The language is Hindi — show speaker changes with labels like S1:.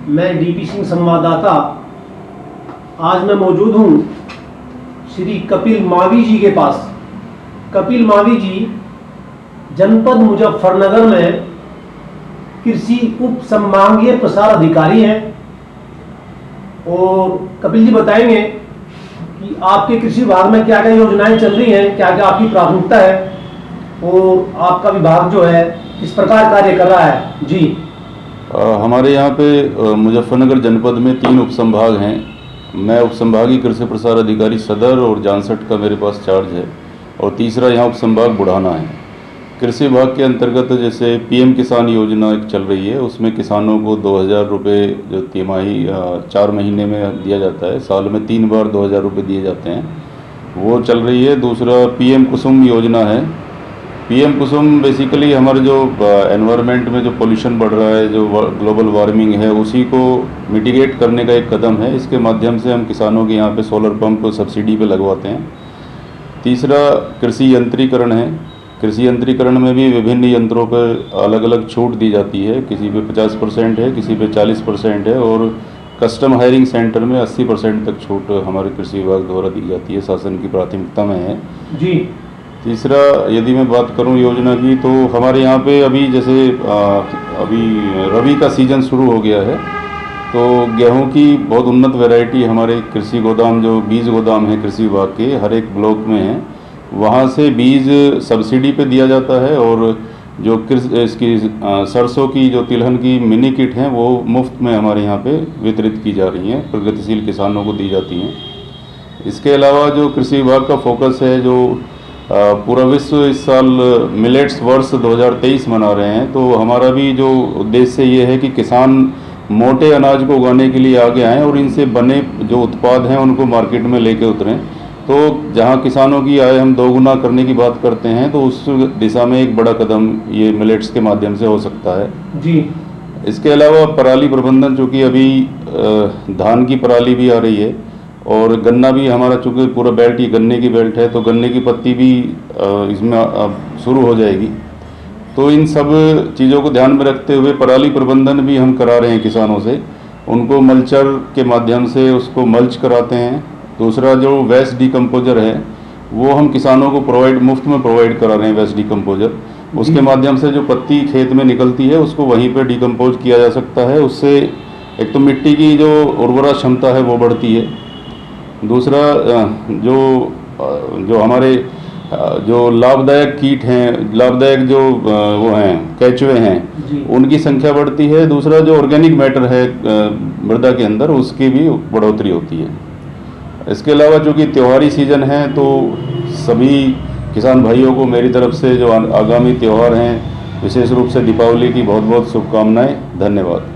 S1: मैं डीपी सिंह संवाददाता। आज मैं मौजूद हूँ श्री कपिल मावी जी के पास। कपिल मावी जी जनपद मुजफ्फरनगर में कृषि उप संभागीय प्रसार अधिकारी हैं और कपिल जी बताएंगे कि आपके कृषि विभाग में क्या क्या योजनाएं चल रही हैं, क्या क्या आपकी प्राथमिकता है और आपका विभाग जो है किस प्रकार कार्य कर रहा है। जी
S2: हमारे यहाँ पे मुजफ्फरनगर जनपद में 3 उपसंभाग हैं। मैं उपसंभागीय कृषि प्रसार अधिकारी सदर और जानसठ का मेरे पास चार्ज है और तीसरा यहाँ उपसंभाग बुढ़ाना है। कृषि विभाग के अंतर्गत जैसे पीएम किसान योजना एक चल रही है, उसमें किसानों को 2000 रुपये जो तिमाही 4 महीने में दिया जाता है, साल में 3 बार 2000 रुपये दिए जाते हैं, वो चल रही है। दूसरा पीएम कुसुम योजना है। पीएम कुसुम बेसिकली हमारे जो एनवायरनमेंट में जो पोल्यूशन बढ़ रहा है, जो ग्लोबल वार्मिंग है, उसी को मिटिगेट करने का एक कदम है। इसके माध्यम से हम किसानों के यहाँ पे सोलर पंप सब्सिडी पे लगवाते हैं। तीसरा कृषि यंत्रीकरण है। कृषि यंत्रीकरण में भी विभिन्न यंत्रों पर अलग अलग छूट दी जाती है। किसी पे 50% है, किसी पे 40% है और कस्टम हायरिंग सेंटर में 80% तक छूट हमारे कृषि विभाग द्वारा दी जाती है, शासन की प्राथमिकता में है।
S1: जी
S2: तीसरा यदि मैं बात करूं योजना की, तो हमारे यहाँ पे अभी जैसे अभी रबी का सीज़न शुरू हो गया है, तो गेहूं की बहुत उन्नत वैरायटी हमारे कृषि गोदाम, जो बीज गोदाम है कृषि विभाग के हर एक ब्लॉक में है, वहाँ से बीज सब्सिडी पे दिया जाता है और जो इसकी सरसों की जो तिलहन की मिनी किट हैं वो मुफ्त में हमारे यहाँ पे वितरित की जा रही हैं, प्रगतिशील किसानों को दी जाती हैं। इसके अलावा जो कृषि विभाग का फोकस है, जो पूरा विश्व इस साल मिलेट्स वर्ष 2023 मना रहे हैं, तो हमारा भी जो उद्देश्य ये है कि किसान मोटे अनाज को उगाने के लिए आगे आएँ और इनसे बने जो उत्पाद हैं उनको मार्केट में लेके उतरें। तो जहां किसानों की आय हम दोगुना करने की बात करते हैं, तो उस दिशा में एक बड़ा कदम ये मिलेट्स के माध्यम से हो सकता है।
S1: जी
S2: इसके अलावा पराली प्रबंधन, चूँकि अभी धान की पराली भी आ रही है और गन्ना भी हमारा, चूँकि पूरा बेल्ट ये गन्ने की बेल्ट है, तो गन्ने की पत्ती भी इसमें अब शुरू हो जाएगी। तो इन सब चीज़ों को ध्यान में रखते हुए पराली प्रबंधन भी हम करा रहे हैं किसानों से। उनको मल्चर के माध्यम से उसको मल्च कराते हैं। दूसरा जो वेस्ट डिकम्पोजर है वो हम किसानों को मुफ्त में प्रोवाइड करा रहे हैं। वेस्ट डिकम्पोजर, उसके माध्यम से जो पत्ती खेत में निकलती है उसको वहीं पर डिकम्पोज किया जा सकता है। उससे एक तो मिट्टी की जो उर्वरा क्षमता है वो बढ़ती है। दूसरा जो हमारे जो लाभदायक कीट हैं, लाभदायक जो वो हैं केंचुए हैं, उनकी संख्या बढ़ती है। दूसरा जो ऑर्गेनिक मैटर है मृदा के अंदर, उसकी भी बढ़ोतरी होती है। इसके अलावा चूँकि त्योहारी सीज़न है, तो सभी किसान भाइयों को मेरी तरफ से जो आगामी त्यौहार हैं, विशेष रूप से दीपावली की बहुत बहुत शुभकामनाएं। धन्यवाद।